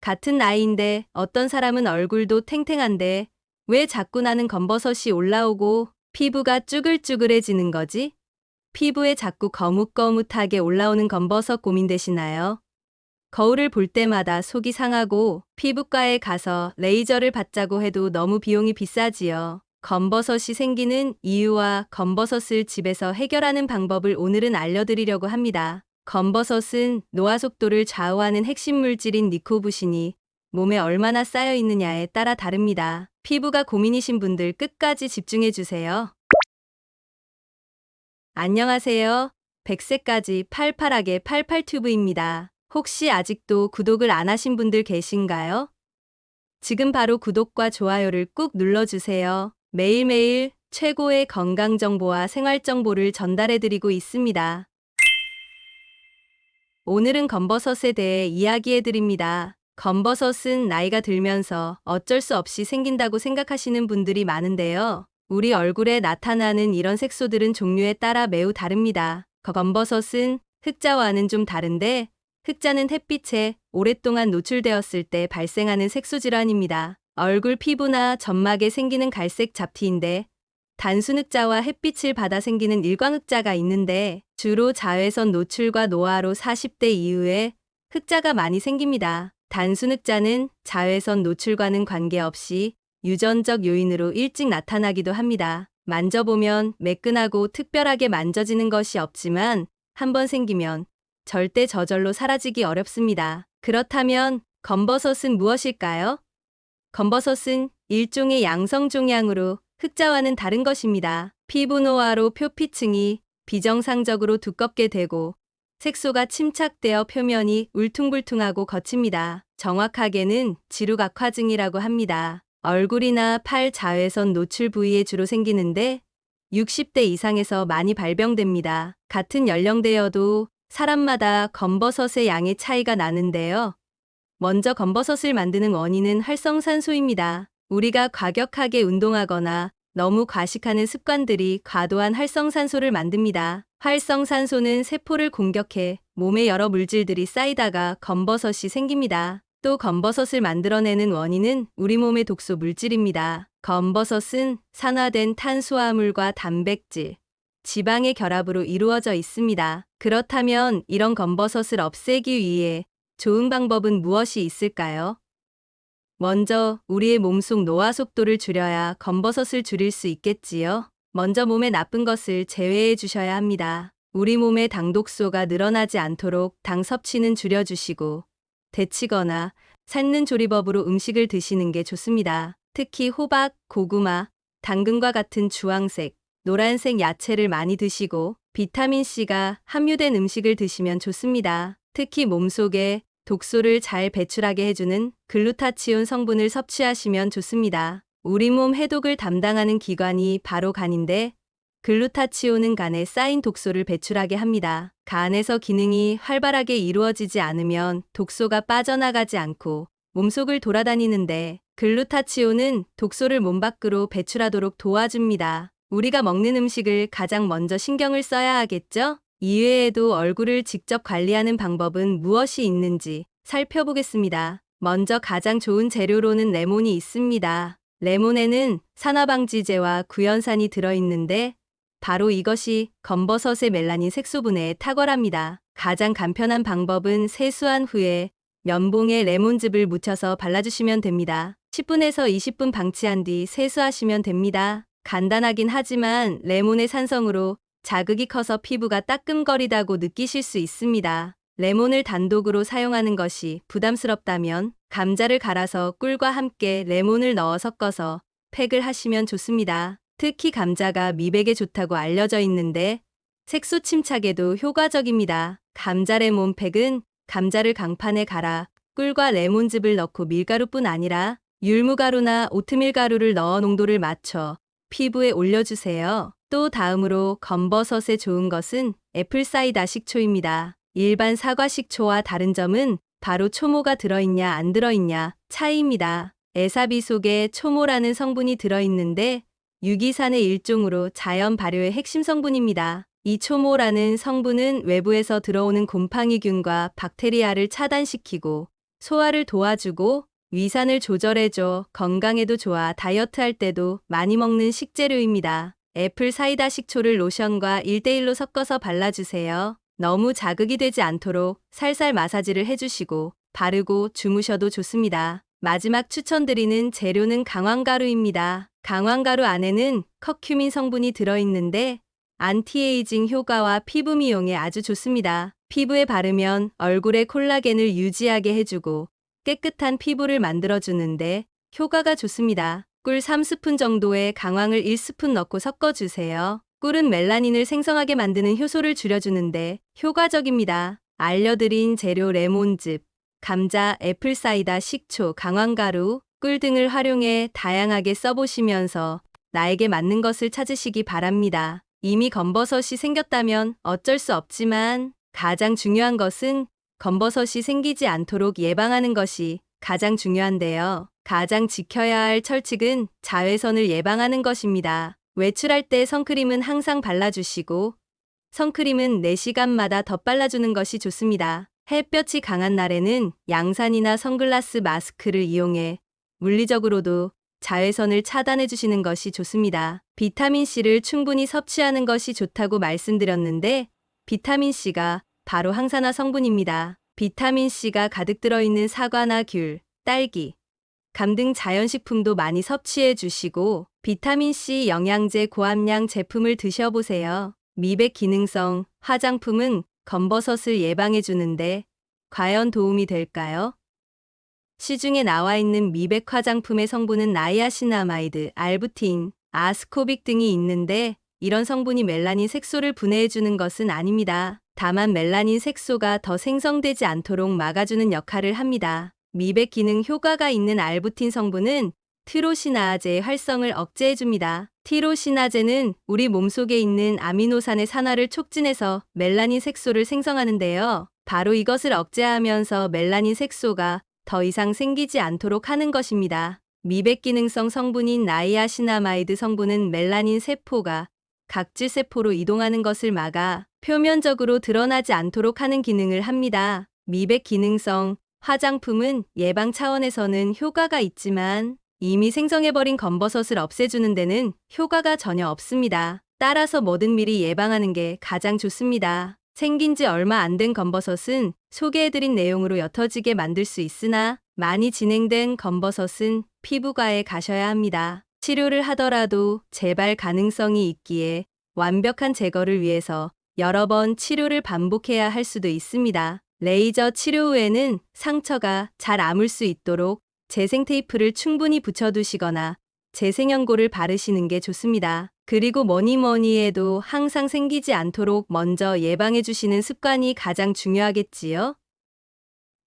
같은 나이인데 어떤 사람은 얼굴도 탱탱한데 왜 자꾸 나는 검버섯이 올라오고 피부가 쭈글쭈글해지는 거지? 피부에 자꾸 거뭇거뭇하게 올라오는 검버섯 고민되시나요? 거울을 볼 때마다 속이 상하고 피부과에 가서 레이저를 받자고 해도 너무 비용이 비싸지요. 검버섯이 생기는 이유와 검버섯을 집에서 해결하는 방법을 오늘은 알려드리려고 합니다. 검버섯은 노화 속도를 좌우하는 핵심 물질인 니코부신이 몸에 얼마나 쌓여 있느냐에 따라 다릅니다. 피부가 고민이신 분들 끝까지 집중해 주세요. 안녕하세요. 100세까지 팔팔하게 팔팔튜브입니다. 혹시 아직도 구독을 안 하신 분들 계신가요? 지금 바로 구독과 좋아요를 꾹 눌러주세요. 매일매일 최고의 건강 정보와 생활 정보를 전달해드리고 있습니다. 오늘은 검버섯에 대해 이야기해드립니다. 검버섯은 나이가 들면서 어쩔 수 없이 생긴다고 생각하시는 분들이 많은데요. 우리 얼굴에 나타나는 이런 색소들은 종류에 따라 매우 다릅니다. 검버섯은 흑자와는 좀 다른데 흑자는 햇빛에 오랫동안 노출되었을 때 발생하는 색소 질환입니다. 얼굴 피부나 점막에 생기는 갈색 잡티인데 단순 흑자와 햇빛을 받아 생기는 일광흑자가 있는데 주로 자외선 노출과 노화로 40대 이후에 흑자가 많이 생깁니다. 단순 흑자는 자외선 노출과는 관계없이 유전적 요인으로 일찍 나타나기도 합니다. 만져보면 매끈하고 특별하게 만져지는 것이 없지만 한번 생기면 절대 저절로 사라지기 어렵습니다. 그렇다면 검버섯은 무엇일까요? 검버섯은 일종의 양성종양으로 흑자와는 다른 것입니다. 피부 노화로 표피층이 비정상적으로 두껍게 되고 색소가 침착되어 표면이 울퉁불퉁하고 거칩니다. 정확하게는 지루각화증이라고 합니다. 얼굴이나 팔 자외선 노출 부위에 주로 생기는데 60대 이상에서 많이 발병됩니다. 같은 연령대여도 사람마다 검버섯의 양의 차이가 나는데요. 먼저 검버섯을 만드는 원인은 활성산소입니다. 우리가 과격하게 운동하거나 너무 과식하는 습관들이 과도한 활성산소를 만듭니다. 활성산소는 세포를 공격해 몸에 여러 물질들이 쌓이다가 검버섯이 생깁니다. 또 검버섯을 만들어내는 원인은 우리 몸의 독소 물질입니다. 검버섯은 산화된 탄수화물과 단백질, 지방의 결합으로 이루어져 있습니다. 그렇다면 이런 검버섯을 없애기 위해 좋은 방법은 무엇이 있을까요? 먼저 우리의 몸속 노화 속도를 줄여야 검버섯을 줄일 수 있겠지요. 먼저 몸에 나쁜 것을 제외해 주셔야 합니다. 우리 몸의 당독소가 늘어나지 않도록 당 섭취는 줄여주시고 데치거나 삶는 조리법으로 음식을 드시는 게 좋습니다. 특히 호박, 고구마, 당근과 같은 주황색, 노란색 야채를 많이 드시고 비타민C가 함유된 음식을 드시면 좋습니다. 특히 몸속에 독소를 잘 배출하게 해주는 글루타치온 성분을 섭취하시면 좋습니다. 우리 몸 해독을 담당하는 기관이 바로 간인데 글루타치온은 간에 쌓인 독소를 배출하게 합니다. 간에서 기능이 활발하게 이루어지지 않으면 독소가 빠져나가지 않고 몸속을 돌아다니는데 글루타치온은 독소를 몸 밖으로 배출하도록 도와줍니다. 우리가 먹는 음식을 가장 먼저 신경을 써야 하겠죠? 이외에도 얼굴을 직접 관리하는 방법은 무엇이 있는지 살펴보겠습니다. 먼저 가장 좋은 재료로는 레몬이 있습니다. 레몬에는 산화방지제와 구연산이 들어있는데 바로 이것이 검버섯의 멜라닌 색소 분해에 탁월합니다. 가장 간편한 방법은 세수한 후에 면봉에 레몬즙을 묻혀서 발라주시면 됩니다. 10분에서 20분 방치한 뒤 세수하시면 됩니다. 간단하긴 하지만 레몬의 산성으로 자극이 커서 피부가 따끔거리다고 느끼실 수 있습니다. 레몬을 단독으로 사용하는 것이 부담스럽다면 감자를 갈아서 꿀과 함께 레몬을 넣어 섞어서 팩을 하시면 좋습니다. 특히 감자가 미백에 좋다고 알려져 있는데 색소 침착에도 효과적입니다. 감자 레몬 팩은 감자를 강판에 갈아 꿀과 레몬즙을 넣고 밀가루뿐 아니라 율무가루나 오트밀 가루를 넣어 농도를 맞춰 피부에 올려주세요. 또 다음으로 검버섯에 좋은 것은 애플사이다 식초입니다. 일반 사과 식초와 다른 점은 바로 초모가 들어있냐 안 들어있냐 차이입니다. 에사비 속에 초모라는 성분이 들어있는데 유기산의 일종으로 자연 발효의 핵심 성분입니다. 이 초모라는 성분은 외부에서 들어오는 곰팡이균과 박테리아를 차단시키고 소화를 도와주고 위산을 조절해줘 건강에도 좋아 다이어트 할 때도 많이 먹는 식재료입니다. 애플 사이다 식초를 로션과 1대1로 섞어서 발라주세요. 너무 자극이 되지 않도록 살살 마사지를 해주시고 바르고 주무셔도 좋습니다. 마지막 추천드리는 재료는 강황가루입니다. 강황가루 안에는 커큐민 성분이 들어있는데 안티에이징 효과와 피부 미용에 아주 좋습니다. 피부에 바르면 얼굴의 콜라겐을 유지하게 해주고 깨끗한 피부를 만들어주는데 효과가 좋습니다. 꿀 3스푼 정도의 강황을 1스푼 넣고 섞어주세요. 꿀은 멜라닌을 생성하게 만드는 효소를 줄여주는데 효과적입니다. 알려드린 재료 레몬즙, 감자, 애플사이다, 식초, 강황가루, 꿀 등을 활용해 다양하게 써보시면서 나에게 맞는 것을 찾으시기 바랍니다. 이미 검버섯이 생겼다면 어쩔 수 없지만 가장 중요한 것은 검버섯이 생기지 않도록 예방하는 것이 가장 중요한데요. 가장 지켜야 할 철칙은 자외선을 예방하는 것입니다. 외출할 때 선크림은 항상 발라주시고 선크림은 4시간마다 덧발라주는 것이 좋습니다. 햇볕이 강한 날에는 양산이나 선글라스 마스크를 이용해 물리적으로도 자외선을 차단해 주시는 것이 좋습니다. 비타민C를 충분히 섭취하는 것이 좋다고 말씀드렸는데 비타민C가 바로 항산화 성분입니다. 비타민C가 가득 들어있는 사과나 귤, 딸기, 감 등 자연식품도 많이 섭취해 주시고 비타민C 영양제 고함량 제품을 드셔보세요. 미백 기능성 화장품은 검버섯을 예방해 주는데 과연 도움이 될까요? 시중에 나와 있는 미백 화장품의 성분은 나이아신아마이드, 알부틴, 아스코빅 등이 있는데 이런 성분이 멜라닌 색소를 분해해 주는 것은 아닙니다. 다만 멜라닌 색소가 더 생성되지 않도록 막아주는 역할을 합니다. 미백 기능 효과가 있는 알부틴 성분은 티로시나아제의 활성을 억제해줍니다. 티로시나제는 우리 몸속에 있는 아미노산의 산화를 촉진해서 멜라닌 색소를 생성하는데요. 바로 이것을 억제하면서 멜라닌 색소가 더 이상 생기지 않도록 하는 것입니다. 미백 기능성 성분인 나이아신아마이드 성분은 멜라닌 세포가 각질 세포로 이동하는 것을 막아 표면적으로 드러나지 않도록 하는 기능을 합니다. 미백 기능성 화장품은 예방 차원에서는 효과가 있지만 이미 생성해버린 검버섯을 없애주는 데는 효과가 전혀 없습니다. 따라서 뭐든 미리 예방하는 게 가장 좋습니다. 생긴 지 얼마 안 된 검버섯은 소개해드린 내용으로 옅어지게 만들 수 있으나 많이 진행된 검버섯은 피부과에 가셔야 합니다. 치료를 하더라도 재발 가능성이 있기에 완벽한 제거를 위해서 여러 번 치료를 반복해야 할 수도 있습니다. 레이저 치료 후에는 상처가 잘 아물 수 있도록 재생 테이프를 충분히 붙여두시거나 재생연고를 바르시는 게 좋습니다. 그리고 뭐니 해도 항상 생기지 않도록 먼저 예방해 주시는 습관이 가장 중요하겠지요?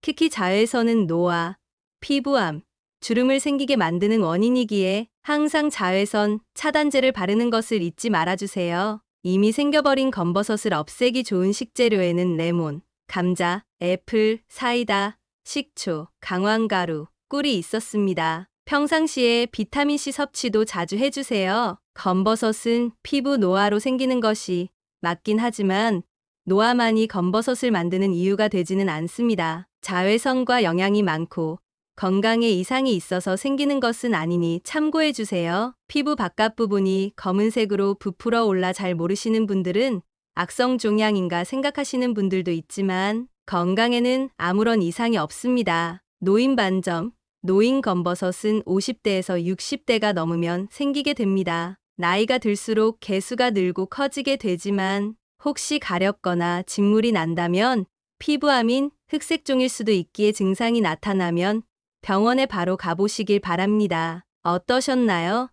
특히 자외선은 노화, 피부암, 주름을 생기게 만드는 원인이기에 항상 자외선 차단제를 바르는 것을 잊지 말아주세요. 이미 생겨버린 검버섯을 없애기 좋은 식재료에는 레몬, 감자, 애플, 사이다, 식초, 강황가루, 꿀이 있었습니다. 평상시에 비타민C 섭취도 자주 해주세요. 검버섯은 피부 노화로 생기는 것이 맞긴 하지만 노화만이 검버섯을 만드는 이유가 되지는 않습니다. 자외선과 영양이 많고 건강에 이상이 있어서 생기는 것은 아니니 참고해주세요. 피부 바깥 부분이 검은색으로 부풀어 올라 잘 모르시는 분들은 악성 종양인가 생각하시는 분들도 있지만 건강에는 아무런 이상이 없습니다. 노인 반점, 노인 검버섯은 50대에서 60대가 넘으면 생기게 됩니다. 나이가 들수록 개수가 늘고 커지게 되지만 혹시 가렵거나 진물이 난다면 피부암인 흑색종일 수도 있기에 증상이 나타나면 병원에 바로 가보시길 바랍니다. 어떠셨나요?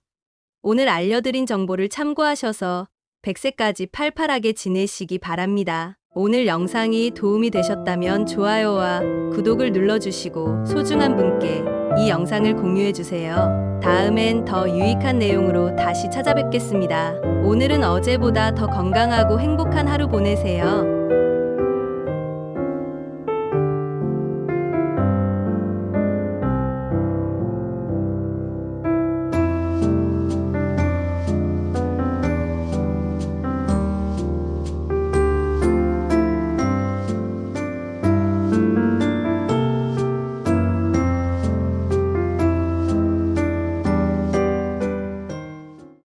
오늘 알려드린 정보를 참고하셔서 100세까지 팔팔하게 지내시기 바랍니다. 오늘 영상이 도움이 되셨다면 좋아요와 구독을 눌러주시고 소중한 분께 이 영상을 공유해주세요. 다음엔 더 유익한 내용으로 다시 찾아뵙겠습니다. 오늘은 어제보다 더 건강하고 행복한 하루 보내세요.